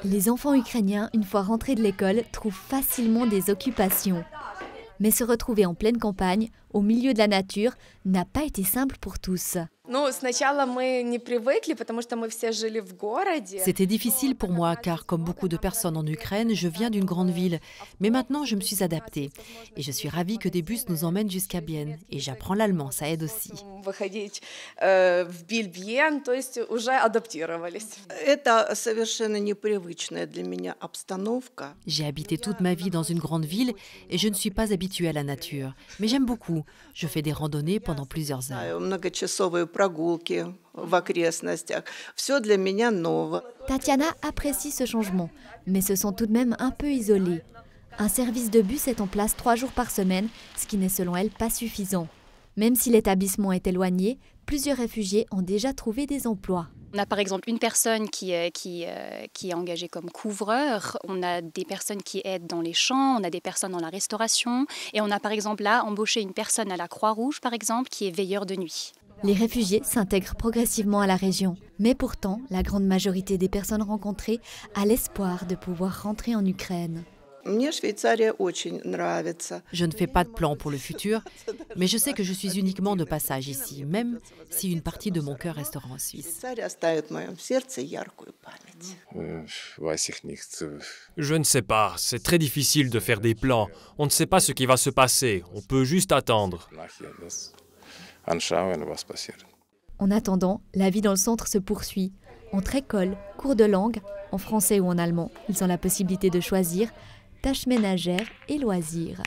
Les enfants ukrainiens, une fois rentrés de l'école, trouvent facilement des occupations. Mais se retrouver en pleine campagne, au milieu de la nature, n'a pas été simple pour tous. C'était difficile pour moi car, comme beaucoup de personnes en Ukraine, je viens d'une grande ville. Mais maintenant, je me suis adaptée. Et je suis ravie que des bus nous emmènent jusqu'à Bienne. Et j'apprends l'allemand, ça aide aussi. J'ai habité toute ma vie dans une grande ville et je ne suis pas habituée à la nature. Mais j'aime beaucoup. Je fais des randonnées pendant plusieurs heures. Tatiana apprécie ce changement, mais se sent tout de même un peu isolée. Un service de bus est en place 3 jours par semaine, ce qui n'est selon elle pas suffisant. Même si l'établissement est éloigné, plusieurs réfugiés ont déjà trouvé des emplois. On a par exemple une personne qui est engagée comme couvreur, on a des personnes qui aident dans les champs, on a des personnes dans la restauration et on a par exemple là embauché une personne à la Croix-Rouge par exemple qui est veilleur de nuit. Les réfugiés s'intègrent progressivement à la région. Mais pourtant, la grande majorité des personnes rencontrées a l'espoir de pouvoir rentrer en Ukraine. Je ne fais pas de plan pour le futur, mais je sais que je suis uniquement de passage ici, même si une partie de mon cœur restera en Suisse. Je ne sais pas, c'est très difficile de faire des plans. On ne sait pas ce qui va se passer, on peut juste attendre. En attendant, la vie dans le centre se poursuit. Entre école, cours de langue, en français ou en allemand, ils ont la possibilité de choisir tâches ménagères et loisirs.